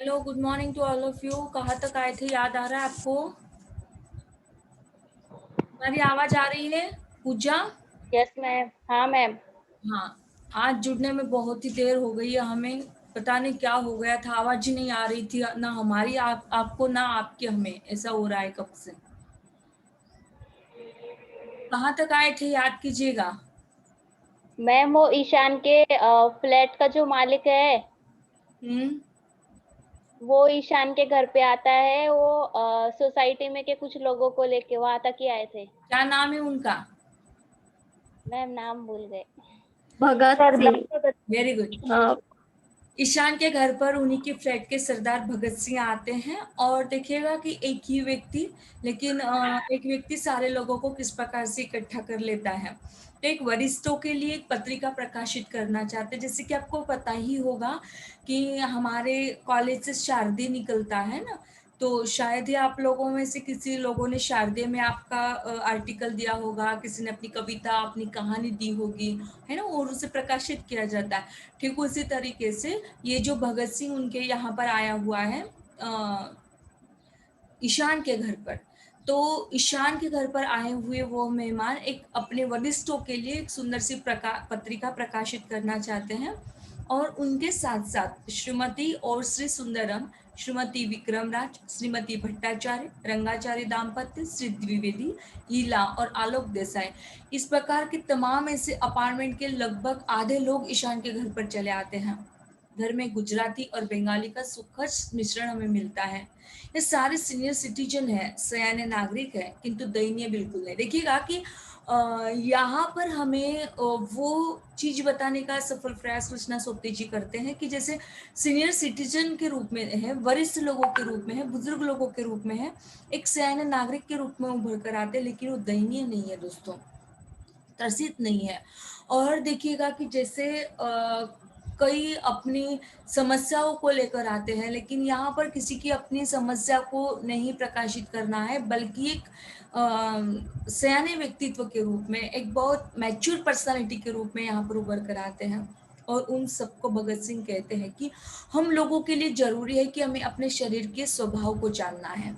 Hello, good morning to all of you. कहाँ तक आए थे, याद आ रहा है आपको? हमारी आवाज आ रही है पूजा? Yes ma'am. हाँ मैम। हाँ। आज जुड़ने में बहुत ही देर हो गई है हमें। पता नहीं क्या हो गया था, आवाज ही नहीं आ रही थी ना हमारी, आपको ना आपकी हमें। ऐसा हो रहा है कब से। कहाँ तक आए थे, याद कीजिएगा। मैम वो ईशान के फ्लैट का जो मालिक है हम्म। वो ईशान के घर पे आता है। वो सोसाइटी में के कुछ लोगों को लेके वहां तक ही आए थे। क्या नाम है उनका? मैम नाम भूल गए। भगत सरदार सिंह। भगत। Very good. हाँ। ईशान के घर पर उन्हीं के फ्लैट के सरदार भगत सिंह आते हैं और देखिएगा कि एक ही व्यक्ति, लेकिन एक व्यक्ति सारे लोगों को किस प्रकार से इकट्ठा कर लेता है। तो एक वरिष्ठों के लिए एक पत्रिका प्रकाशित करना चाहते हैं। जैसे कि आपको पता ही होगा कि हमारे कॉलेज से शारदीय निकलता है ना, तो शायद ही आप लोगों में से किसी लोगों ने शारदीय में आपका आर्टिकल दिया होगा, किसी ने अपनी कविता अपनी कहानी दी होगी, है ना, और उसे प्रकाशित किया जाता है। ठीक उसी तरीके से ये जो भगत सिंह उनके यहाँ पर आया हुआ है ईशान के घर पर। तो ईशान के घर पर आए हुए वो मेहमान एक अपने वरिष्ठों के लिए एक सुंदर सी पत्रिका प्रकाशित करना चाहते हैं। और उनके साथ साथ श्रीमती और श्री सुंदरम, श्रीमती विक्रमराज, श्रीमती भट्टाचार्य, रंगाचार्य दाम्पत्य, श्री द्विवेदी, ईला और आलोक देसाई, इस प्रकार के तमाम ऐसे अपार्टमेंट के लगभग आधे लोग ईशान के घर पर चले आते हैं। घर में गुजराती और बंगाली का सुखद मिश्रण हमें मिलता है। ये सारे सीनियर सिटीजन है, सयाने नागरिक है, किंतु दयनीय बिल्कुल नहीं। देखिएगा कि यहाँ पर हमें वो चीज बताने का सफल प्रयास कृष्णा सोप्ती जी करते हैं कि जैसे सीनियर सिटीजन के रूप में है, वरिष्ठ लोगों के रूप में है, बुजुर्ग लोगों के रूप में है, एक सयाने नागरिक के रूप में उभर कर आते हैं, लेकिन वो दयनीय नहीं है दोस्तों, त्रसित नहीं है। और देखिएगा कि जैसे कई अपनी समस्याओं को लेकर आते हैं, लेकिन यहाँ पर किसी की अपनी समस्या को नहीं प्रकाशित करना है, बल्कि एक सयाने व्यक्तित्व के रूप में, एक बहुत मैच्योर पर्सनालिटी के रूप में यहाँ पर उभर कर आते हैं। और उन सबको भगत सिंह कहते हैं कि हम लोगों के लिए जरूरी है कि हमें अपने शरीर के स्वभाव को जानना है,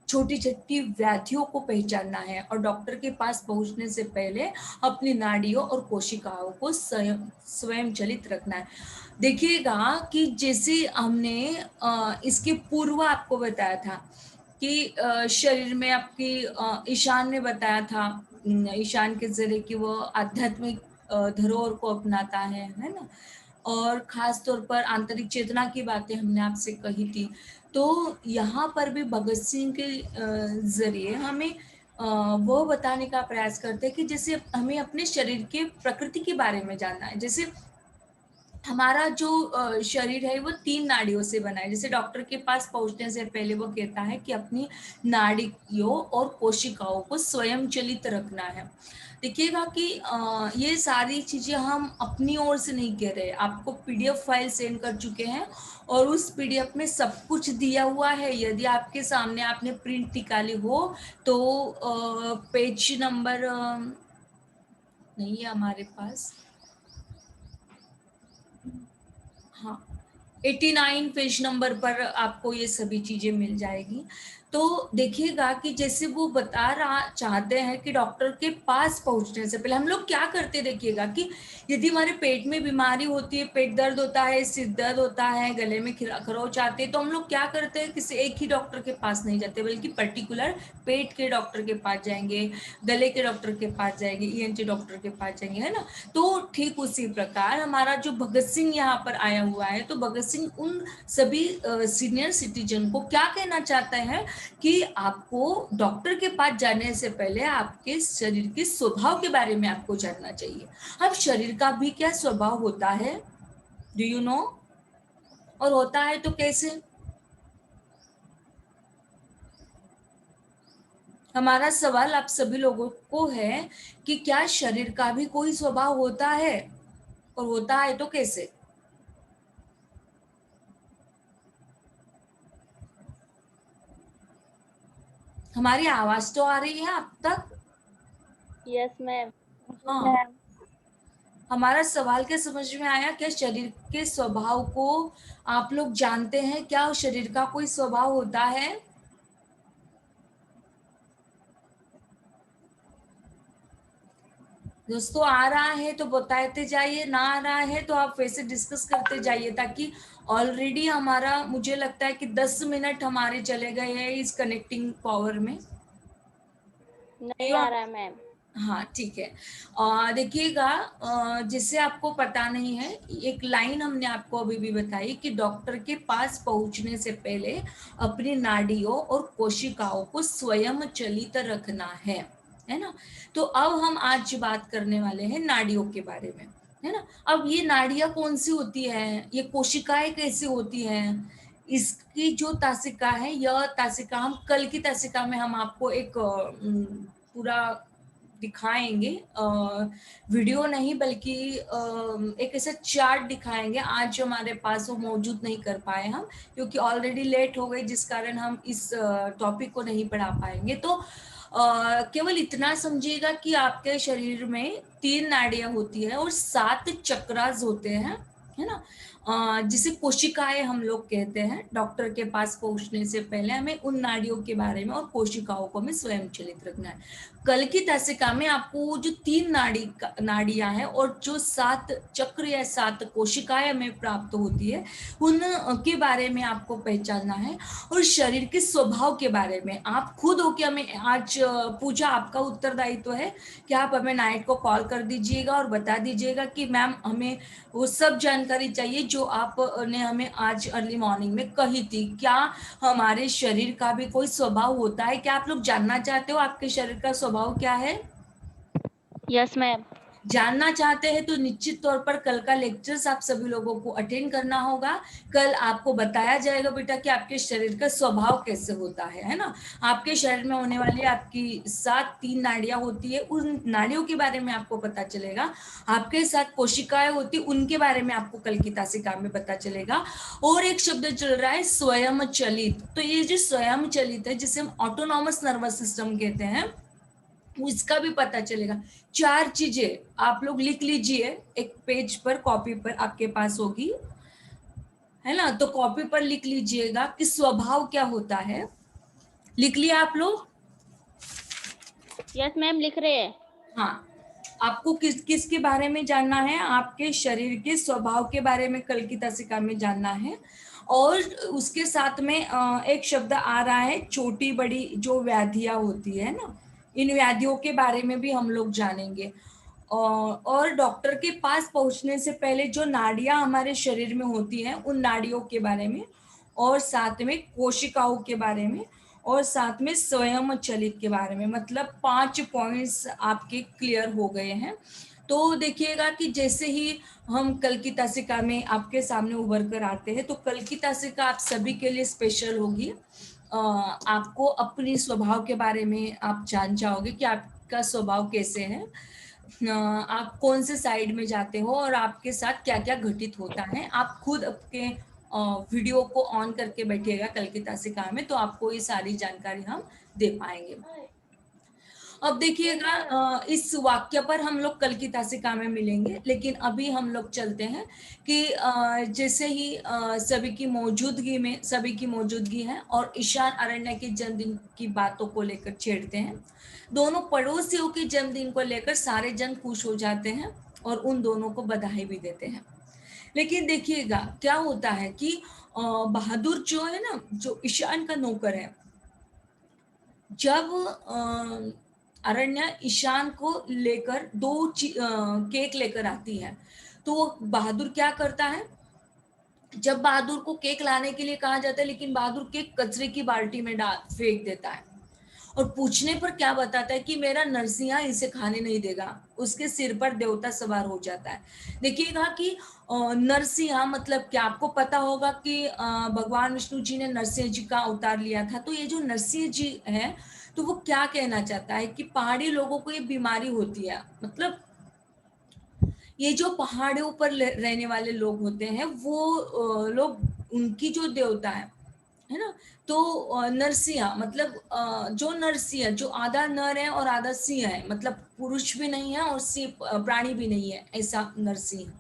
छोटी छोटी व्याधियों को पहचानना है, और डॉक्टर के पास पहुंचने से पहले अपनी नाड़ियों और कोशिकाओं को स्वयं स्वयं चलित रखना है। देखिएगा कि जैसे हमने इसके पूर्व आपको बताया था कि शरीर में आपकी ईशान ने बताया था, ईशान के जरिए कि वो आध्यात्मिक धरोहर को अपनाता है ना, और खास तौर पर आंतरिक चेतना की बातें हमने आपसे कही थी। तो यहाँ पर भी भगत सिंह के जरिए हमें वो बताने का प्रयास करते हैं कि जैसे हमें अपने शरीर के प्रकृति के बारे में जानना है। जैसे हमारा जो शरीर है वो 3 नाड़ियों से बना है। जैसे डॉक्टर के पास पहुंचने से पहले वो कहता है कि अपनी नाड़ियों और कोशिकाओं को स्वयं चलित रखना है। देखिएगा कि ये सारी चीजें हम अपनी ओर से नहीं कह रहे, आपको पीडीएफ फाइल सेंड कर चुके हैं, और उस पीडीएफ में सब कुछ दिया हुआ है। यदि आपके सामने आपने प्रिंट निकाली हो तो पेज नंबर नहीं है हमारे पास, हाँ, 89 पेज नंबर पर आपको ये सभी चीजें मिल जाएगी। तो देखिएगा कि जैसे वो बता रहा चाहते हैं कि डॉक्टर के पास पहुंचने से पहले हम लोग क्या करते, देखिएगा कि यदि हमारे पेट में बीमारी होती है, पेट दर्द होता है, सिर दर्द होता है, गले में खरोच आती है, तो हम लोग क्या करते हैं, किसी एक ही डॉक्टर के पास नहीं जाते, बल्कि पर्टिकुलर पेट के डॉक्टर के पास जाएंगे, गले के डॉक्टर के पास जाएंगे, ईएनटी डॉक्टर के पास जाएंगे, है ना। तो ठीक उसी प्रकार हमारा जो भगत सिंह यहाँ पर आया हुआ है, तो भगत सिंह उन सभी सीनियर सिटीजन को क्या कहना चाहते हैं कि आपको डॉक्टर के पास जाने से पहले आपके शरीर के स्वभाव के बारे में आपको जानना चाहिए। अब शरीर का भी क्या स्वभाव होता है, डू यू नो? और होता है तो कैसे? हमारा सवाल आप सभी लोगों को है कि क्या शरीर का भी कोई स्वभाव होता है, और होता है तो कैसे? हमारी आवाज तो आ रही है अब तक? Yes ma'am. हाँ। हमारा सवाल क्या समझ में आया? क्या शरीर के स्वभाव को आप लोग जानते हैं? क्या शरीर का कोई स्वभाव होता है? दोस्तों आ रहा है तो बताते जाइए, ना आ रहा है तो आप वैसे डिस्कस करते जाइए, ताकि ऑलरेडी हमारा मुझे लगता है कि 10 मिनट हमारे चले गए हैं इस कनेक्टिंग पावर में। नहीं जो आ आप, रहा मैम। हाँ ठीक है। देखिएगा, जिससे आपको पता नहीं है, एक लाइन हमने आपको अभी भी बताई कि डॉक्टर के पास पहुंचने से पहले अपनी नाड़ियों और कोशिकाओं को स्वयं चलित रखना है ना। तो अब हम आज बात करने वाले हैं नाड़ियों के बारे में, है ना। अब ये नाड़ियां कौन सी होती है, ये कोशिकाएं कैसी होती हैं, इसकी जो तासिका है, यह तासिका हम कल की तासिका में हम आपको एक पूरा दिखाएंगे, वीडियो नहीं बल्कि एक ऐसा चार्ट दिखाएंगे। आज हमारे पास वो मौजूद नहीं कर पाए हम, क्योंकि ऑलरेडी लेट हो गई, जिस कारण हम इस टॉपिक को नहीं पढ़ा पाएंगे। तो केवल इतना समझिएगा कि आपके शरीर में 3 नाड़ियां होती है और 7 चक्रास होते हैं, है ना। जिसे कोशिकाएं हम लोग कहते हैं। डॉक्टर के पास पहुंचने से पहले हमें उन नाड़ियों के बारे में और कोशिकाओं को हमें स्वयं चलित रखना है। कल की तासिका में आपको जो 3 नाड़ियां हैं और जो 7 चक्र या 7 कोशिकाएं हमें प्राप्त होती है, उन के बारे में आपको पहचानना है। और शरीर के स्वभाव के बारे में आप खुद हो के हमें आज पूजा आपका उत्तरदायित्व है कि आप हमें नाइट को कॉल कर दीजिएगा और बता दीजिएगा कि मैम हमें वो सब जानकारी चाहिए जो आपने हमें आज अर्ली मॉर्निंग में कही थी। क्या हमारे शरीर का भी कोई स्वभाव होता है? क्या आप लोग जानना चाहते हो आपके शरीर का स्वभाव क्या है? Yes ma'am. जानना चाहते हैं तो निश्चित तौर पर कल का लेक्चर्स आप सभी लोगों को अटेंड करना होगा। कल आपको बताया जाएगा बेटा कि आपके शरीर का स्वभाव कैसे होता है ना। आपके शरीर में होने वाली आपकी 3 नाड़ियां होती है, उन नाड़ियों के बारे में आपको पता चलेगा। आपके साथ कोशिकाएं होती, उनके बारे में आपको कल की तासिका में पता चलेगा। और एक शब्द चल रहा है स्वयं चलित। तो ये जो स्वयं चलित है, जिसे हम ऑटोनॉमस नर्वस सिस्टम कहते हैं, इसका भी पता चलेगा। 4 चीजें आप लोग लिख लीजिए, एक पेज पर, कॉपी पर आपके पास होगी, है ना। तो कॉपी पर लिख लीजिएगा कि स्वभाव क्या होता है। लिख लिया आप लोग? यस मैम, लिख रहे हैं। हाँ। आपको किस किसके बारे में जानना है? आपके शरीर के स्वभाव के बारे में कल की तासिका में जानना है। और उसके साथ में एक शब्द आ रहा है, छोटी बड़ी जो व्याधियां होती है ना, इन व्याधियों के बारे में भी हम लोग जानेंगे। और डॉक्टर के पास पहुंचने से पहले जो नाड़ियां हमारे शरीर में होती हैं, उन नाड़ियों के बारे में, और साथ में कोशिकाओं के बारे में, और साथ में स्वयं चलित के बारे में। मतलब 5 पॉइंट्स आपके क्लियर हो गए हैं। तो देखिएगा कि जैसे ही हम कल की तासिका में आपके सामने उभर कर आते हैं, तो कल की तासिका आप सभी के लिए स्पेशल होगी। आपको अपनी स्वभाव के बारे में आप जान जाओगे कि आपका स्वभाव कैसे है, आप कौन से साइड में जाते हो और आपके साथ क्या क्या घटित होता है। आप खुद अपने वीडियो को ऑन करके बैठिएगा कल की तासिका में, तो आपको ये सारी जानकारी हम दे पाएंगे। अब देखिएगा, इस वाक्य पर हम लोग कल की तासिका में मिलेंगे, लेकिन अभी हम लोग चलते हैं कि जैसे ही सभी की मौजूदगी है और ईशान अरण्य के जन्मदिन की बातों को लेकर छेड़ते हैं। दोनों पड़ोसियों के जन्मदिन को लेकर सारे जन खुश हो जाते हैं और उन दोनों को बधाई भी देते हैं। लेकिन देखिएगा क्या होता है कि बहादुर जो है ना, जो ईशान का नौकर है, जब अरण्या ईशान को लेकर 2 केक लेकर आती है, तो वो बहादुर क्या करता है, जब बहादुर को केक लाने के लिए कहा जाता है, लेकिन बहादुर केक कचरे की बाल्टी में डाल फेंक देता है। और पूछने पर क्या बताता है कि मेरा नरसिंहा इसे खाने नहीं देगा। उसके सिर पर देवता सवार हो जाता है। देखिएगा कि नरसिंहा मतलब क्या, आपको पता होगा कि भगवान विष्णु जी ने नरसिंह जी का अवतार लिया था। तो ये जो नरसिंह जी है, तो वो क्या कहना चाहता है कि पहाड़ी लोगों को ये बीमारी होती है। मतलब ये जो पहाड़ों पर रहने वाले लोग होते हैं, वो लोग, उनकी जो देवता है, है ना? तो नरसिंहा मतलब जो नरसिंह जो आधा नर है और आधा सिंह है, मतलब पुरुष भी नहीं है और सिंह प्राणी भी नहीं है, ऐसा नरसिंह।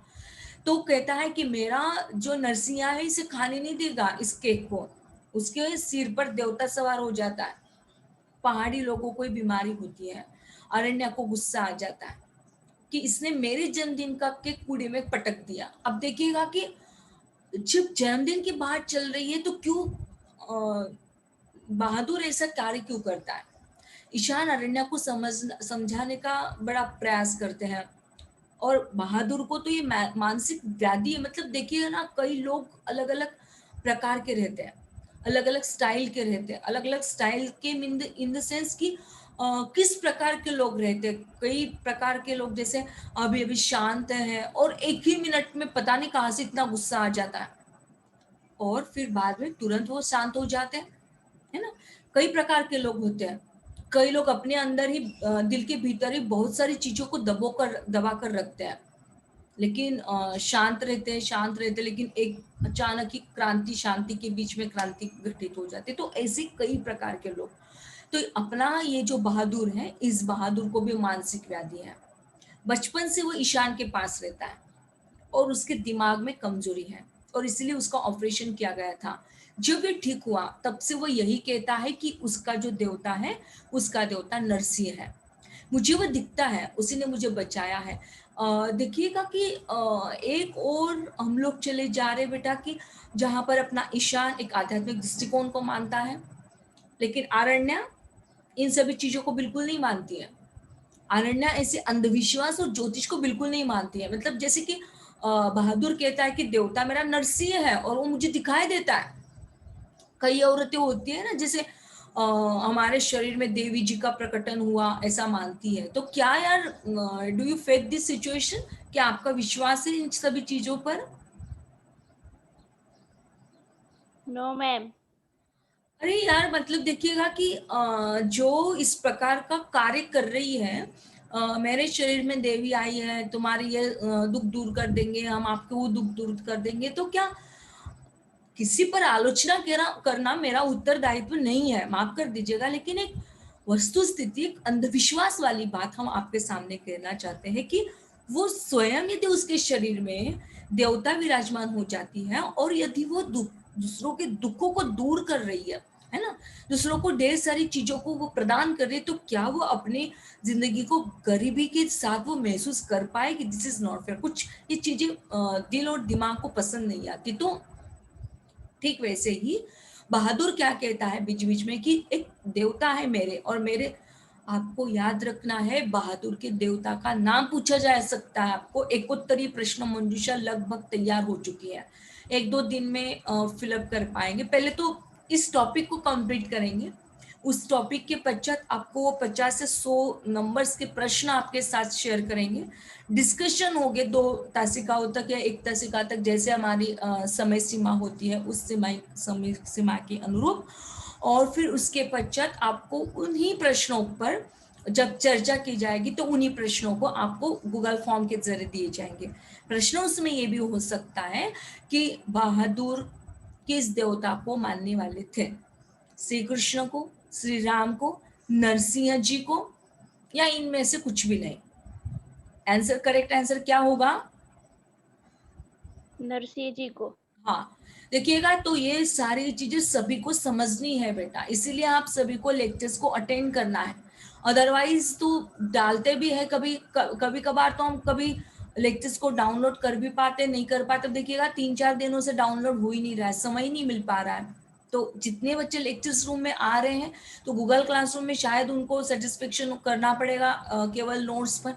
तो कहता है कि मेरा जो नरसिंहा है इसे खाने नहीं देगा इस केक को। उसके सिर पर देवता सवार हो जाता है। पहाड़ी लोगों को बीमारी होती है। अरण्या को गुस्सा आ जाता है कि इसने मेरे जन्मदिन का केक कूड़े में पटक दिया। अब देखिएगा कि जब जन्मदिन की बात चल रही है तो क्यों बहादुर ऐसा कार्य क्यों करता है? ईशान अरण्या को समझाने का बड़ा प्रयास करते हैं। और बहादुर को तो ये मानसिक व्याधि है, मतलब देखिए ना, कई लोग अलग अलग प्रकार के रहते हैं, अलग अलग स्टाइल के रहते हैं, अलग अलग स्टाइल के इन द सेंस कि किस प्रकार के लोग रहते हैं। कई प्रकार के लोग जैसे अभी अभी शांत है और एक ही मिनट में पता नहीं कहाँ से इतना गुस्सा आ जाता है और फिर बाद में तुरंत वो शांत हो जाते हैं, है ना? कई प्रकार के लोग होते हैं। कई लोग अपने अंदर ही दिल के भीतर ही बहुत सारी चीज़ों को दबा कर रखते हैं। लेकिन शांत रहते हैं, लेकिन एक अचानक ही क्रांति शांति के बीच में क्रांति घटित हो जाती है। तो ऐसे कई प्रकार के लोग। तो अपना ये जो बहादुर है, इस बहादुर को भी मानसिक व्याधि है। बचपन से वो ईशान के पास रहता है और उसके दिमाग में कमजोरी है और इसलिए उसका ऑपरेशन किया गया था। जब ये ठीक हुआ तब से वो यही कहता है कि उसका जो देवता है, उसका देवता नरसिंह है। मुझे वो दिखता है, उसी ने मुझे बचाया है। देखिएगा कि एक और हम लोग चले जा रहे बेटा कि जहाँ पर अपना ईशान एक आध्यात्मिक दृष्टिकोण को मानता है, लेकिन आरण्या इन सभी चीजों को बिल्कुल नहीं मानती है। अनन्या ऐसे अंधविश्वास और ज्योतिष को बिल्कुल नहीं मानती है। मतलब जैसे कि बहादुर कहता है कि देवता मेरा नरसिंह है और वो मुझे दिखाई देता है। कई औरतें होती है ना, जैसे हमारे शरीर में देवी जी का प्रकटन हुआ ऐसा मानती है। तो क्या यार, do you face this situation? क्या आपका विश्वास है इन सभी चीजों पर? No ma'am. अरे यार, मतलब देखिएगा कि जो इस प्रकार का कार्य कर रही है, मेरे शरीर में देवी आई है, तुम्हारे ये दुख दूर कर देंगे, हम आपके वो दुख दूर कर देंगे, तो क्या किसी पर आलोचना करना मेरा उत्तरदायित्व नहीं है, माफ कर दीजिएगा। लेकिन एक वस्तु स्थिति, एक अंधविश्वास वाली बात हम आपके सामने कहना चाहते हैं कि वो स्वयं यदि उसके शरीर में देवता विराजमान हो जाती है और यदि वो दूसरों के दुखों को दूर कर रही है ना, दूसरों को ढेर सारी चीजों को वो प्रदान कर रही है, तो क्या वो अपनी जिंदगी को गरीबी के साथ वो महसूस कर पाए कि दिस इज नॉट फेयर? कुछ ये चीजें दिल और दिमाग को पसंद नहीं आती। तो ठीक वैसे ही बहादुर क्या कहता है बीच बीच में कि एक देवता है मेरे, और मेरे, आपको याद रखना है, बहादुर के देवता का नाम पूछा जा सकता है आपको। एक उत्तरीय प्रश्न मंजूषा लगभग तैयार हो चुकी है, एक दो दिन में फिलअप कर पाएंगे। पहले तो इस टॉपिक को कंप्लीट करेंगे, उस टॉपिक के पश्चात आपको वो 50 से 100 नंबर्स के प्रश्न आपके साथ शेयर करेंगे। डिस्कशन होगे 2 तासिकाओं तक या 1 तासिका तक, जैसे हमारी समय सीमा होती है उस समय सीमा के अनुरूप। और फिर उसके पश्चात आपको उन्हीं प्रश्नों पर जब चर्चा की जाएगी तो उन्हीं प्रश्नों को आपको गूगल फॉर्म के जरिए दिए जाएंगे। प्रश्न उसमें ये भी हो सकता है कि बहादुर किस देवता को मानने वाले थे, श्री कृष्ण को, श्री राम को, नरसिंह जी को, या इनमें से कुछ भी नहीं? आंसर, करेक्ट आंसर क्या होगा? नरसिंह जी को। हाँ, देखिएगा, तो ये सारी चीजें सभी को समझनी है बेटा, इसीलिए आप सभी को लेक्चर्स को अटेंड करना है। अदरवाइज तो डालते भी है कभी कभी कभार, तो हम कभी लेक्चर्स को डाउनलोड कर भी पाते, नहीं कर पाते। देखिएगा 3-4 दिनों से डाउनलोड हो ही नहीं रहा है, समय ही नहीं मिल पा रहा है। तो जितने बच्चे लेक्चर्स रूम में आ रहे हैं, तो गूगल क्लासरूम में शायद उनको सेटिस्फेक्शन करना पड़ेगा केवल नोट्स पर।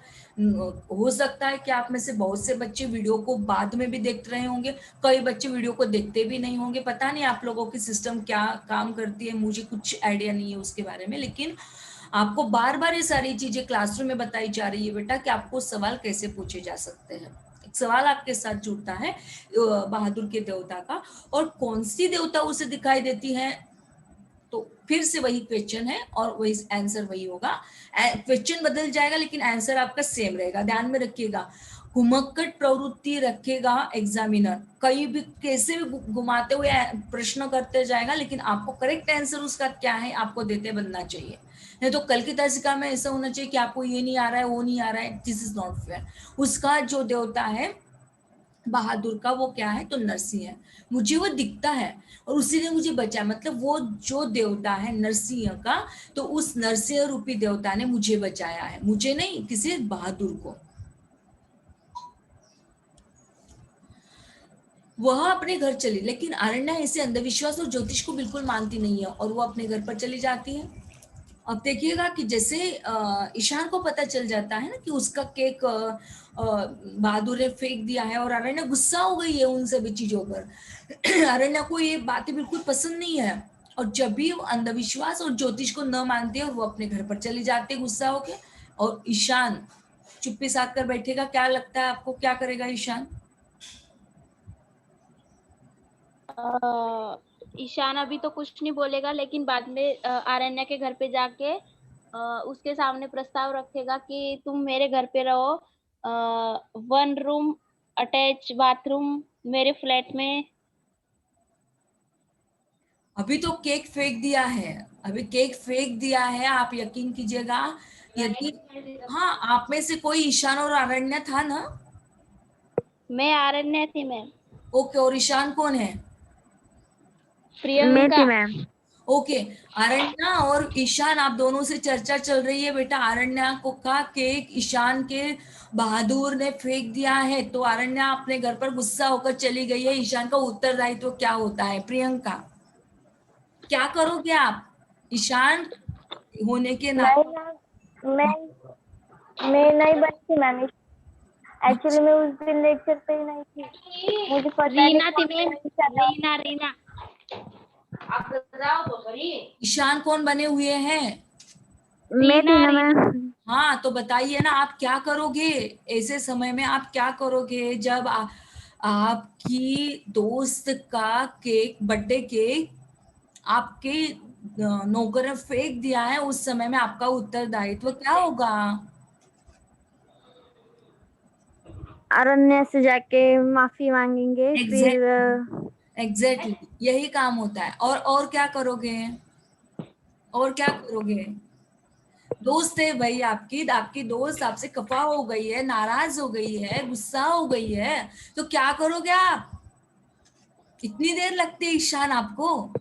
हो सकता है कि आप में से बहुत से बच्चे वीडियो को बाद में भी देख रहे होंगे, कई बच्चे वीडियो को देखते भी नहीं होंगे। पता नहीं आप लोगों की सिस्टम क्या काम करती है, मुझे कुछ आइडिया नहीं है उसके बारे में। लेकिन आपको बार बार ये सारी चीजें क्लासरूम में बताई जा रही है बेटा कि आपको सवाल कैसे पूछे जा सकते हैं। एक सवाल आपके साथ जुड़ता है बहादुर के देवता का, और कौन सी देवता उसे दिखाई देती है, तो फिर से वही क्वेश्चन है और वही आंसर वही होगा। क्वेश्चन बदल जाएगा लेकिन आंसर आपका सेम रहेगा, ध्यान में रखिएगा। घुमक्कड़ प्रवृत्ति रखेगा एग्जामिनर, कहीं भी कैसे भी घुमाते हुए प्रश्न करते जाएगा, लेकिन आपको करेक्ट आंसर उसका क्या है आपको देते बनना चाहिए। नहीं तो कल की तासिका में ऐसा होना चाहिए कि आपको ये नहीं आ रहा है, वो नहीं आ रहा है, दिस इज नॉट फेयर। उसका जो देवता है बहादुर का, वो क्या है, तो नरसिंह है। मुझे वो दिखता है और उसी ने मुझे बचाया, मतलब वो जो देवता है नरसिंह का, तो उस नरसिंह रूपी देवता ने मुझे बचाया है, मुझे नहीं, किसी बहादुर को। वह अपने घर चली, लेकिन आरण्या ऐसे अंधविश्वास और ज्योतिष को बिल्कुल मानती नहीं है और वो अपने घर पर चली जाती है। अब देखिएगा कि जैसे ईशान को पता चल जाता है ना कि उसका केक बहादुर ने फेंक दिया है और अरण्या गुस्सा हो गई है उन सभी चीजों पर। अरण्या को ये बातें बिल्कुल पसंद नहीं है और जब भी वो अंधविश्वास और ज्योतिष को न मानती है और वो अपने घर पर चली जाती है गुस्सा होकर, और ईशान चुप्पी साध कर बैठेगा। क्या लगता है आपको, क्या करेगा ईशान? ईशान अभी तो कुछ नहीं बोलेगा, लेकिन बाद में आरण्या के घर पे जाके उसके सामने प्रस्ताव रखेगा कि तुम मेरे घर पे रहो, 1 रूम अटैच बाथरूम मेरे फ्लैट में। अभी तो केक फेंक दिया है, अभी केक फेंक दिया है, आप यकीन कीजिएगा। यदि, हाँ, आप में से कोई ईशान और अरण्या था ना? मैं आरण्या थी मैम। ओके, और ईशान कौन है? मैं प्रियंका। थी मैम। ओके, आरण्या और ईशान, आप दोनों से चर्चा चल रही है बेटा। आरण्या को का केक ईशान के बहादुर ने फेंक दिया है, तो आरण्या अपने घर पर गुस्सा होकर चली गई है। ईशान का उत्तरदायित्व क्या होता है प्रियंका? क्या करोगे आप ईशान होने के नाते? नहीं मैम, मैं नहीं बनी थी मैम। एक्चुअली मैं उस दिन लेक्चर पे ही नहीं थी, मुझे पता नहीं रीना थी कौन मैम, नहीं कर रहा। रीना रीना। आप बताओ तो सही। ईशान कौन बने हुए हैं? मैं थी रीना ना रीना। मैम। हाँ, तो बताइए ना, आप क्या करोगे ऐसे समय में? आप क्या करोगे जब आपकी दोस्त का केक, बर्थडे केक आपके नौकर ने फेंक दिया है, उस समय में आपका उत्तरदायित्व क्या होगा? अरण्या से जाके माफी मांगेंगे, फिर एग्जैक्टली यही काम होता है। और क्या करोगे? और क्या करोगे? दोस्त है भाई, आपकी आपकी दोस्त आपसे खफा हो गई है, नाराज हो गई है, गुस्सा हो गई है, तो क्या करोगे आप? कितनी देर लगती है ईशान आपको?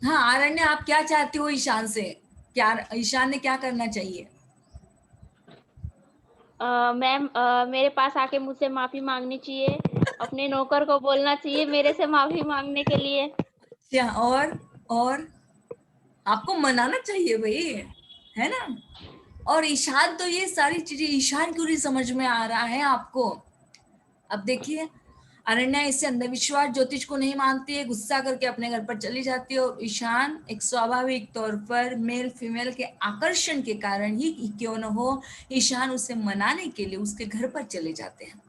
हाँ आरण्य, आप क्या चाहते हो ईशान से? क्या ईशान ने क्या करना चाहिए? मैम, मेरे पास आके मुझसे माफी मांगनी चाहिए, अपने नौकर को बोलना चाहिए मेरे से माफी मांगने के लिए। क्या? और आपको मनाना चाहिए भाई, है ना? और ईशान तो ये सारी चीजें, ईशान क्यों नहीं समझ में आ रहा है आपको? अब देखिए, अनन्या इससे अंधविश्वास ज्योतिष को नहीं मानती है, गुस्सा करके अपने घर पर चली जाती है और ईशान एक स्वाभाविक तौर पर मेल फीमेल के आकर्षण के कारण ही क्यों न हो, ईशान उसे मनाने के लिए उसके घर पर चले जाते हैं।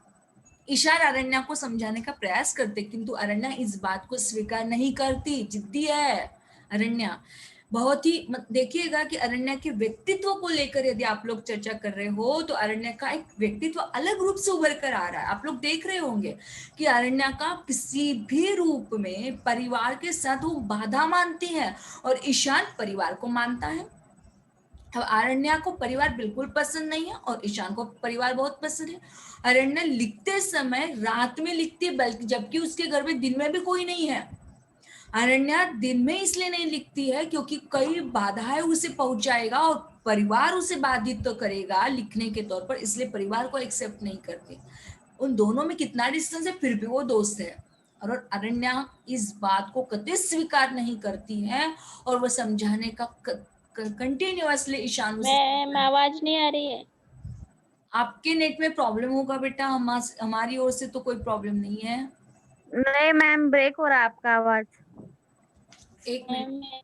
ईशान अरण्या को समझाने का प्रयास करते, किंतु अरण्या इस बात को स्वीकार नहीं करती, जिद्दी है अरण्या बहुत ही। देखिएगा कि अरण्या के व्यक्तित्व को लेकर यदि आप लोग चर्चा कर रहे हो, तो अरण्या का एक व्यक्तित्व अलग रूप से उभर कर आ रहा है। आप लोग देख रहे होंगे कि अरण्या का किसी भी रूप में परिवार के साथ वो बाधा मानती है और ईशान परिवार को मानता है। अब अरण्या को परिवार बिल्कुल पसंद नहीं है और ईशान को परिवार बहुत पसंद है। अरण्या लिखते समय रात में लिखती है, बल्कि जबकि उसके घर में दिन में भी कोई नहीं है। अरण्या दिन में इसलिए नहीं लिखती है क्योंकि कई बाधाएं उसे पहुंचाएगा और परिवार उसे बाधित तो करेगा लिखने के तौर पर, इसलिए परिवार को एक्सेप्ट नहीं करती। उन दोनों में कितना डिस्टेंस है, फिर भी वो दोस्त है। और अरण्या इस बात को कतई स्वीकार नहीं करती है और वो समझाने का कंटिन्यूअसली ईशान उसे। मैम, आवाज नहीं आ रही है। आपके नेट में प्रॉब्लम होगा बेटा, हमारी ओर से तो कोई प्रॉब्लम नहीं है। नहीं मैम, ब्रेक हो रहा है आपका आवाज। एक मैम, मिनट।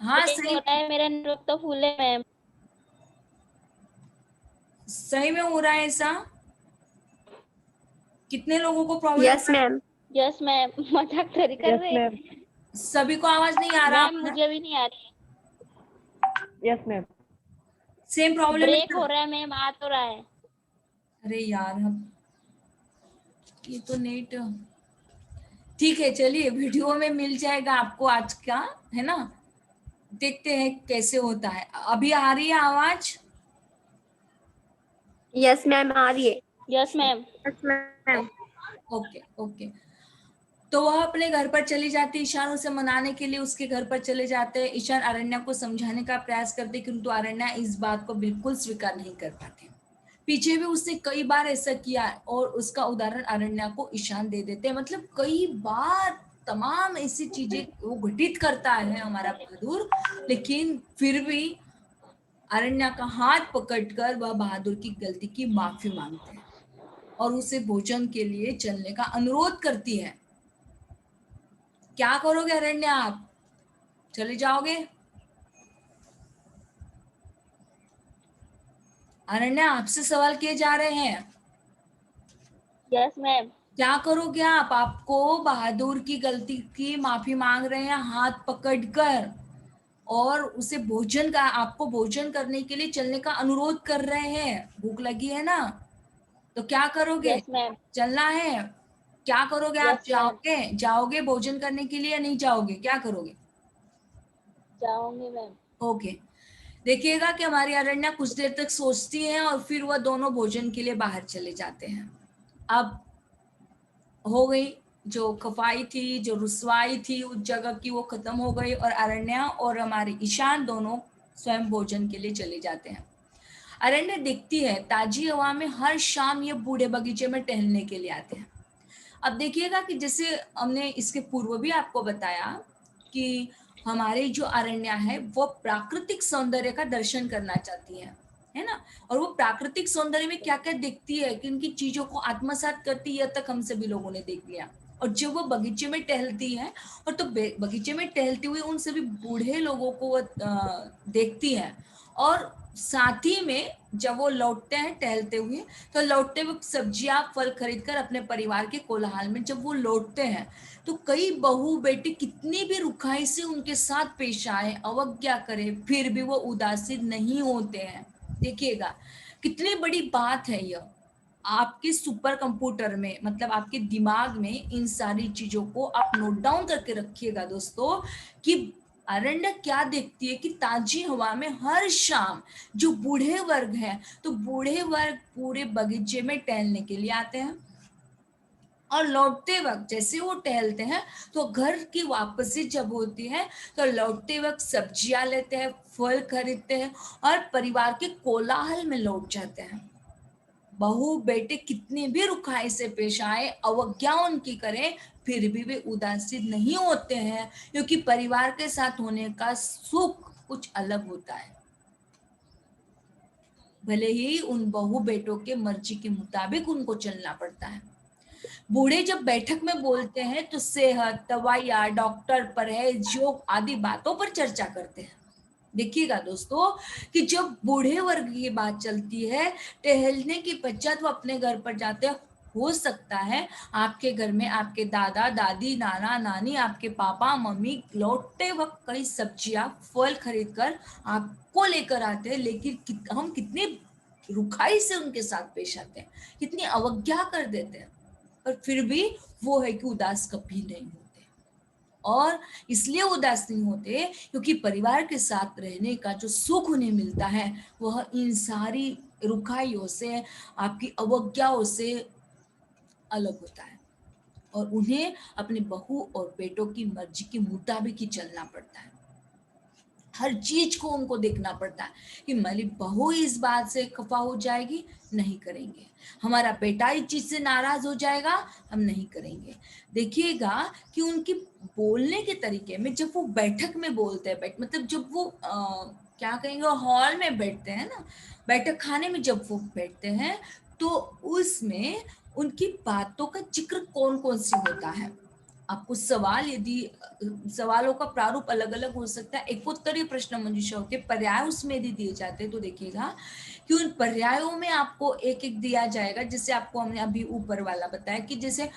हाँ ब्रेक हो सही, रहा है, मेरा नेटवर्क तो फुल है मैम। सही में हो रहा है ऐसा? कितने लोगों को problem? Yes ma'am. Yes ma'am, मजाक थोड़ी कर यस रहे। मैम। सभी को आवाज नहीं आ रहा मैम, हमारा? मुझे भी नहीं आ रही है। Yes ma'am. सेम प्रॉब्लम है ब्रेक ना? हो रहा है मैम, आ तो रहा है। अरे यार, हम ये तो नेट, ठीक है चलिए, वीडियो में मिल जाएगा आपको आज का, है ना? देखते हैं कैसे होता है। अभी आ रही है आवाज? यस मैम, आ रही है। Yes ma'am. Yes ma'am. Okay okay. तो वह अपने घर पर चली जाती, ईशान उसे मनाने के लिए उसके घर पर चले जाते हैं। ईशान अरण्या को समझाने का प्रयास करते, किंतु अरण्या इस बात को बिल्कुल स्वीकार नहीं कर पाती। पीछे भी उसने कई बार ऐसा किया और उसका उदाहरण अरण्या को ईशान दे देते हैं। मतलब कई बार तमाम ऐसी चीजें वो घटित करता है हमारा बहादुर, लेकिन फिर भी अरण्या का हाथ पकड़कर वह बहादुर की गलती की माफी मांगते हैं और उसे भोजन के लिए चलने का अनुरोध करती है। क्या करोगे अरण्या, आप चले जाओगे? अरण्या, आपसे सवाल किए जा रहे हैं, यस मैम। क्या करोगे आप? आपको बहादुर की गलती की माफी मांग रहे हैं हाथ पकड़कर, और उसे भोजन का, आपको भोजन करने के लिए चलने का अनुरोध कर रहे हैं। भूख लगी है ना? तो क्या करोगे? Yes ma'am. चलना है? क्या करोगे आप? Yes ma'am. जाओगे, जाओगे भोजन करने के लिए या नहीं जाओगे? क्या करोगे? जाऊंगी मैम। ओके। देखिएगा कि हमारी अरण्या कुछ देर तक सोचती है और फिर वह दोनों भोजन के लिए बाहर चले जाते हैं। अब हो गई जो खफाई थी, जो रुसवाई थी उस जगह की, वो खत्म हो गई और अरण्या और हमारे ईशान दोनों स्वयं भोजन के लिए चले जाते हैं। अरण्या देखती है ताजी हवा में हर शाम ये बूढ़े बगीचे में टहलने के लिए आते हैं। अब देखिएगा कि जैसे हमने इसके पूर्व भी आपको बताया कि हमारे जो अरण्या है वो प्राकृतिक सौंदर्य का दर्शन करना चाहती है ना? और वो प्राकृतिक सौंदर्य में क्या क्या देखती है, किन किन चीजों को आत्मसात करती है, तक हम सभी लोगों ने देख लिया। और जब वो बगीचे में टहलती है, और तो बगीचे में टहलते हुए उन सभी बूढ़े लोगों को वो देखती है, और साथ ही में जब वो लौटते हैं टहलते हुए, तो लौटते वक्त सब्जियां फल खरीदकर अपने परिवार के कोलाहल में जब वो लौटते हैं, तो कई बहू बेटे कितनी भी रुखाई से उनके साथ पेश आए, अवज्ञा करे, फिर भी वो उदासीन नहीं होते हैं। देखिएगा कितनी बड़ी बात है यह। आपके सुपर कंप्यूटर में, मतलब आपके दिमाग में इन सारी चीजों को आप नोट डाउन करके रखिएगा दोस्तों, कि अरण्य क्या देखती है कि ताजी हवा में हर शाम जो बूढ़े वर्ग है, तो बूढ़े वर्ग पूरे बगीचे में टहलने के लिए आते हैं, और लौटते वक्त जैसे वो टहलते हैं तो घर की वापसी जब होती है, तो लौटते वक्त सब्जियां लेते हैं, फल खरीदते हैं और परिवार के कोलाहल में लौट जाते हैं। बहू बेटे कितने भी रुखाई से पेश आए, अवज्ञा उनकी करें, फिर भी वे उदासीन नहीं होते हैं, क्योंकि परिवार के साथ होने का सुख कुछ अलग होता है। भले ही उन बहू बेटों के मर्जी के मुताबिक उनको चलना पड़ता है। बूढ़े जब बैठक में बोलते हैं तो सेहत, दवाइयाँ, डॉक्टर, परहेज, योग आदि बातों पर चर्चा करते हैं। देखिएगा दोस्तों कि जब बूढ़े वर्ग की बात चलती है, टहलने के पश्चात वो अपने घर पर जाते हैं। हो सकता है आपके घर में आपके दादा दादी, नाना नानी, आपके पापा मम्मी लौटते वक्त कई सब्जियां फल खरीद कर आपको लेकर आते हैं, लेकिन हम कितनी रुखाई से उनके साथ पेश आते हैं, कितनी अवज्ञा कर देते हैं, पर फिर भी वो है कि उदास कभी नहीं होते। और इसलिए उदास नहीं होते क्योंकि परिवार के साथ रहने का जो सुख उन्हें मिलता है, वह इन सारी रुखाइयों से, आपकी अवज्ञाओं से अलग होता है, और उन्हें अपने बहू और बेटों की मर्जी के मुताबिक ही चलना पड़ता है। हर चीज को उनको देखना पड़ता है कि मेरी बहू इस बात से खफा हो जाएगी, नहीं करेंगे। हमारा बेटा इस चीज से नाराज हो जाएगा, हम नहीं करेंगे। देखिएगा कि उनकी बोलने के तरीके में, जब वो बैठक में बोलते हैं, मतलब जब वो क्या कहेंगे, हॉल में बैठते हैं ना, बैठक खाने में जब वो बैठते हैं, तो उसमें उनकी बातों का जिक्र कौन कौन सी होता है। आपको सवाल, यदि सवालों का प्रारूप अलग अलग हो सकता है, एक उत्तरीय प्रश्न मंजूषा होती है, पर्याय उसमें यदि दिए जाते हैं, तो देखिएगा कि उन पर्यायों में आपको एक एक दिया जाएगा। जैसे आपको हमने अभी ऊपर वाला बताया कि जैसे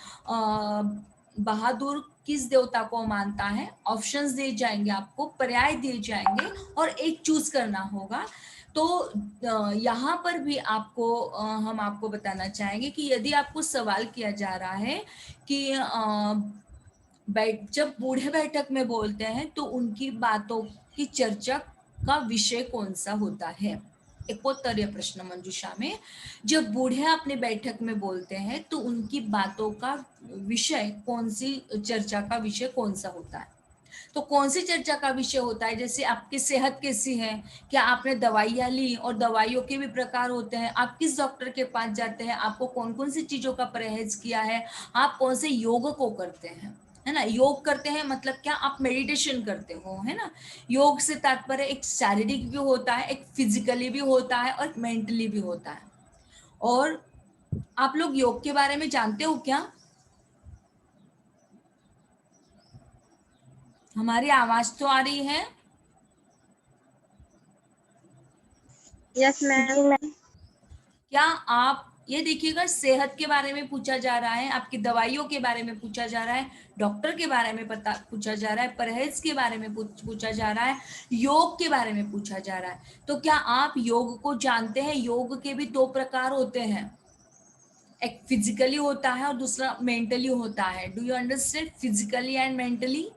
बहादुर किस देवता को मानता है, ऑप्शंस दिए जाएंगे, आपको पर्याय दिए जाएंगे और एक चूज करना होगा। तो तो यहाँ पर भी आपको हम आपको बताना चाहेंगे कि यदि आपको सवाल किया जा रहा है कि जब बूढ़े बैठक में बोलते हैं तो उनकी बातों की चर्चा का विषय कौन सा होता है, एक उत्तरीय प्रश्न मंजूषा में, जब बूढ़े अपने बैठक में बोलते हैं तो उनकी बातों का विषय कौन सी चर्चा का विषय कौन सा होता है। तो कौन सी चर्चा का विषय होता है, जैसे आपकी सेहत कैसी है, क्या आपने दवाइयाँ ली, और दवाइयों के भी प्रकार होते हैं, आप किस डॉक्टर के पास जाते हैं, आपको कौन कौन सी चीजों का परहेज किया है, आप कौन से योग को करते हैं, है ना। योग करते हैं मतलब क्या, आप मेडिटेशन करते हो, है ना। योग से तात्पर्य एक शारीरिक भी होता है, एक फिजिकली भी होता है और मेंटली भी होता है। और आप लोग योग के बारे में जानते हो क्या? हमारी आवाज तो आ रही है? यस जी मैम। मैम। क्या आप ये देखिएगा, सेहत के बारे में पूछा जा रहा है, आपकी दवाइयों के बारे में पूछा जा रहा है, डॉक्टर के बारे में पूछा जा रहा है, परहेज के बारे में पूछा जा रहा है, योग के बारे में पूछा जा रहा है। तो क्या आप योग को जानते हैं? योग के भी दो प्रकार होते हैं, एक फिजिकली होता है और दूसरा मेंटली होता है। Do you understand physically and mentally?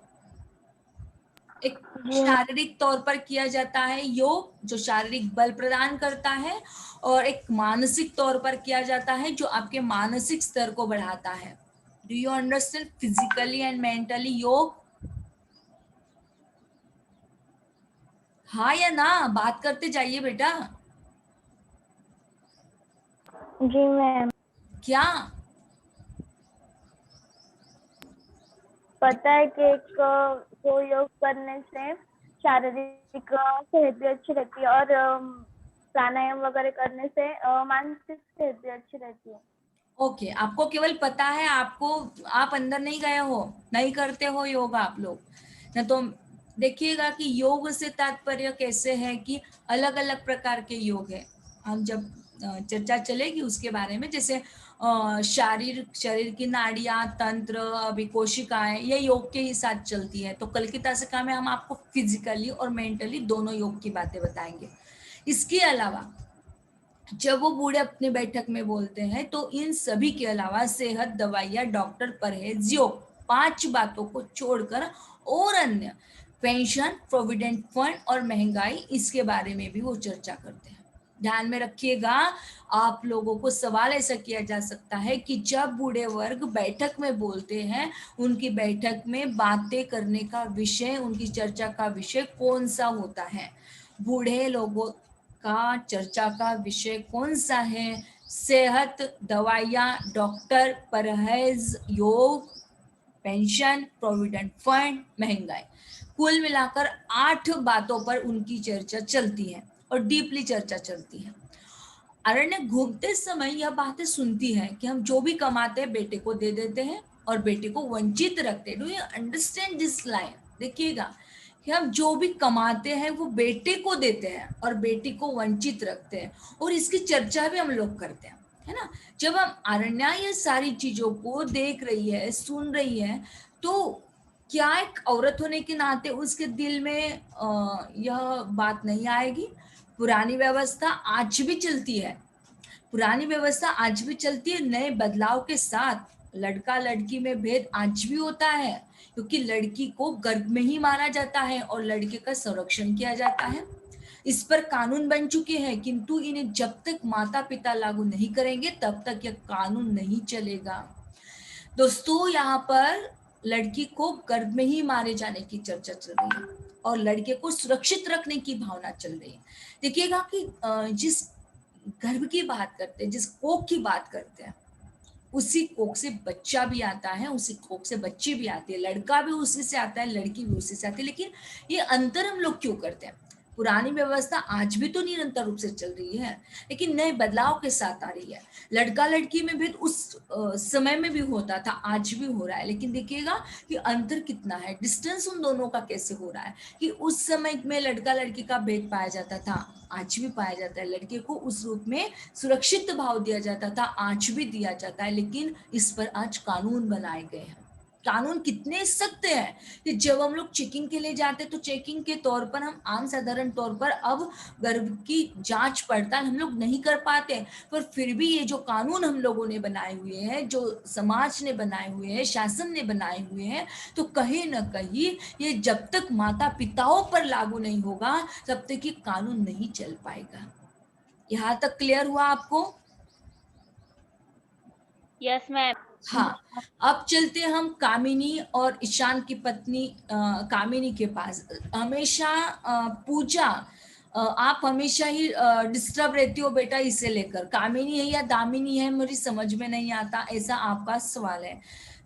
एक जी मैम। शारीरिक तौर पर किया जाता है योग, जो शारीरिक बल प्रदान करता है, और एक मानसिक तौर पर किया जाता है जो आपके मानसिक स्तर को बढ़ाता है। Do you understand physically and mentally योग? हाँ या ना, बात करते जाइए बेटा। जी मैम। क्या पता है कि एक को योग करने से शारीरिक सेहत भी अच्छी रहती है और प्राणायाम वगैरह करने से मानसिक सेहत भी अच्छी रहती है। ओके, आपको केवल पता है, आपको आप अंदर नहीं गए हो, नहीं करते हो योग आप लोग ना। तो देखिएगा कि योग से तात्पर्य कैसे है कि अलग अलग प्रकार के योग है। हम जब चर्चा चलेगी उसके बारे में, जैसे शरीर की नाड़ियां, तंत्र, अभी कोशिकाएं, ये योग के ही साथ चलती है। तो कल की तासिका में हम आपको फिजिकली और मेंटली दोनों योग की बातें बताएंगे। इसके अलावा जब वो बूढ़े अपने बैठक में बोलते हैं तो इन सभी के अलावा सेहत, दवाइयाँ, डॉक्टर, परहेज, योग, 5 बातों को छोड़कर और अन्य पेंशन, प्रोविडेंट फंड और महंगाई, इसके बारे में भी वो चर्चा करते हैं। ध्यान में रखिएगा, आप लोगों को सवाल ऐसा किया जा सकता है कि जब बूढ़े वर्ग बैठक में बोलते हैं, उनकी बैठक में बातें करने का विषय, उनकी चर्चा का विषय कौन सा होता है। बूढ़े लोगों का चर्चा का विषय कौन सा है? सेहत, दवाइयाँ, डॉक्टर, परहेज, योग, पेंशन, प्रोविडेंट फंड, महंगाई। कुल मिलाकर 8 बातों पर उनकी चर्चा चलती है और डीपली चर्चा चलती है। अरण्य घूमते समय यह बातें सुनती है कि हम जो भी कमाते हैं बेटे को दे देते हैं और बेटे को वंचित रखते हैं। Do you understand this line? देखिएगा कि हम जो भी कमाते हैं वो बेटे को देते हैं और बेटी को वंचित रखते हैं, और इसकी चर्चा भी हम लोग करते हैं, है ना। जब हम अरण्या ये सारी चीजों को देख रही है, सुन रही है, तो क्या एक औरत होने के नाते उसके दिल में यह बात नहीं आएगी? पुरानी व्यवस्था आज भी चलती है, पुरानी व्यवस्था आज भी चलती है। नए बदलाव के साथ लड़का लड़की में भेद आज भी होता है, क्योंकि लड़की को गर्भ में ही मारा जाता है और लड़के का संरक्षण किया जाता है। इस पर कानून बन चुके हैं, किंतु इन्हें जब तक माता पिता लागू नहीं करेंगे तब तक यह कानून नहीं चलेगा। दोस्तों, यहाँ पर लड़की को गर्भ में ही मारे जाने की चर्चा चल रही है और लड़के को सुरक्षित रखने की भावना चल रही है। देखिएगा कि जिस गर्भ की बात करते हैं, जिस कोख की बात करते हैं, उसी कोख से बच्चा भी आता है, उसी कोख से बच्ची भी आती है, लड़का भी उसी से आता है, लड़की भी उसी से आती है। लेकिन ये अंतर हम लोग क्यों करते हैं? पुरानी व्यवस्था आज भी तो निरंतर रूप से चल रही है, लेकिन नए बदलाव के साथ आ रही है। लड़का लड़की में भेद उस समय में भी होता था, आज भी हो रहा है, लेकिन देखिएगा कि अंतर कितना है, डिस्टेंस उन दोनों का कैसे हो रहा है। कि उस समय में लड़का लड़की का भेद पाया जाता था, आज भी पाया जाता है। लड़के को उस रूप में सुरक्षित भाव दिया जाता था, आज भी दिया जाता है, लेकिन इस पर आज कानून बनाए गए हैं। कानून कितने सख्त हैं कि जब हम लोग चेकिंग के लिए जाते हैं तो चेकिंग के तौर पर हम आम साधारण तौर पर अब गर्भ की जांच पड़ताल हम लोग नहीं कर पाते, पर फिर भी ये जो कानून हम लोगों ने बनाए हुए हैं, जो समाज ने बनाए हुए हैं, शासन ने बनाए हुए हैं, तो कहीं ना कहीं ये जब तक माता पिताओं पर लागू नहीं होगा तब तक ये कानून नहीं चल पाएगा। यहाँ तक क्लियर हुआ आपको? Yes ma'am. हाँ, अब चलते हैं हम कामिनी और ईशान की पत्नी कामिनी के पास। हमेशा पूजा, आप हमेशा ही डिस्टर्ब रहती हो बेटा इसे लेकर, कामिनी है या दामिनी है मुझे समझ में नहीं आता, ऐसा आपका सवाल है।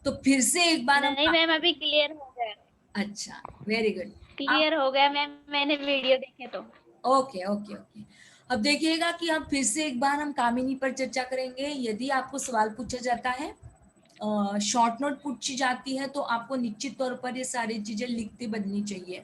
तो फिर से एक बार हम नहीं मैम, अभी क्लियर हो गया। अच्छा, वेरी गुड। क्लियर हो गया मैम, मैंने वीडियो देखे तो। Okay okay okay. अब देखिएगा कि अब फिर से एक बार हम कामिनी पर चर्चा करेंगे। यदि आपको सवाल पूछा जाता है, शॉर्ट नोट पूछी जाती है, तो आपको निश्चित तौर पर ये सारी चीजें लिखती बननी चाहिए।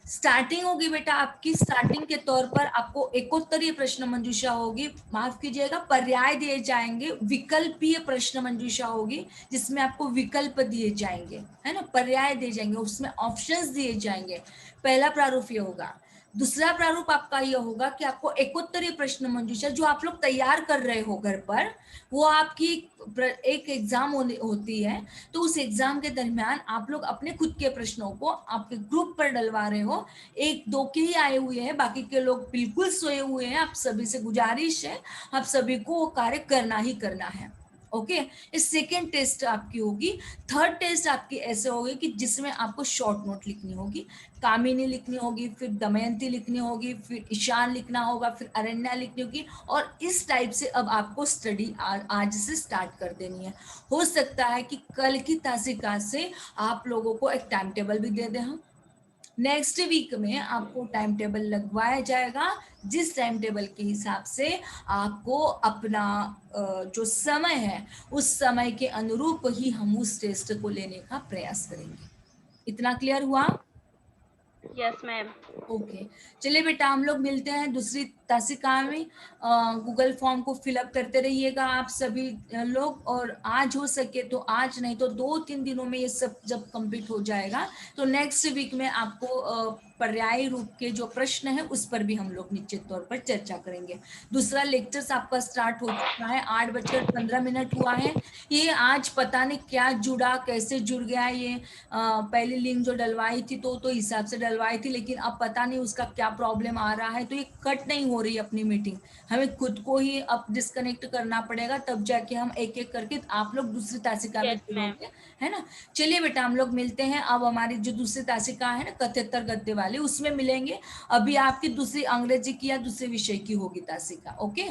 स्टार्टिंग होगी बेटा आपकी, स्टार्टिंग के तौर पर आपको एकोत्तरीय प्रश्न मंजूषा होगी, माफ कीजिएगा पर्याय दिए जाएंगे, विकल्पीय प्रश्न मंजूषा होगी जिसमें आपको विकल्प दिए जाएंगे, है ना, पर्याय दिए जाएंगे, उसमें ऑप्शंस दिए जाएंगे। पहला प्रारूप ये होगा। दूसरा प्रारूप आपका यह होगा कि आपको एकोत्तरीय प्रश्न मंजूषा जो आप लोग तैयार कर रहे हो घर पर, वो आपकी एक एग्जाम होती है, तो उस एग्जाम के दरमियान आप लोग अपने खुद के प्रश्नों को आपके ग्रुप पर डलवा रहे हो। एक दो के ही आए हुए हैं, बाकी के लोग बिल्कुल सोए हुए हैं। आप सभी से गुजारिश है, आप सभी को वो कार्य करना ही करना है। ओके, इस सेकेंड टेस्ट आपकी होगी। थर्ड टेस्ट आपकी ऐसे होगी कि जिसमें आपको शॉर्ट नोट लिखनी होगी, कामिनी लिखनी होगी, फिर दमयंती लिखनी होगी, फिर ईशान लिखना होगा, फिर अरण्या लिखनी होगी, और इस टाइप से अब आपको स्टडी आज से स्टार्ट कर देनी है। हो सकता है कि कल की तासिका से आप लोगों को एक टाइम टेबल भी दे दें हम। नेक्स्ट वीक में आपको टाइम टेबल लगवाया जाएगा, जिस टाइम टेबल के हिसाब से आपको अपना जो समय है उस समय के अनुरूप ही हम उस टेस्ट को लेने का प्रयास करेंगे। इतना क्लियर हुआ? Yes ma'am. ओके, चलिए बेटा हम लोग मिलते हैं दूसरी तासिका में। गूगल फॉर्म को फिलअप करते रहिएगा आप सभी लोग, और आज हो सके तो आज, नहीं तो 2-3 दिनों में ये सब जब कंप्लीट हो जाएगा तो नेक्स्ट वीक में आपको पर्यायी रूप के जो प्रश्न है उस पर भी हम लोग निश्चित तौर पर चर्चा करेंगे। दूसरा लेक्चर्स आपका स्टार्ट हो चुका है, 8:15 हुआ है। ये आज पता नहीं क्या जुड़ा, कैसे जुड़ गया ये, पहली लिंक जो डलवाई थी तो हिसाब से डलवाई थी, लेकिन अब पता नहीं उसका क्या प्रॉब्लम आ रहा है, तो ये कट नहीं हो रही अपनी मीटिंग। हमें खुद को ही अब डिस्कनेक्ट करना पड़ेगा, तब जाके हम एक एक करके आप लोग दूसरी तासिका में यस मैम। जुड़ोगे, है ना। चलिए बेटा हम लोग मिलते हैं। अब हमारी जो दूसरी तासिका है ना 71 गद्य वाली, उसमें मिलेंगे। अभी आपकी दूसरी अंग्रेजी की या दूसरे विषय की होगी तासिका। ओके।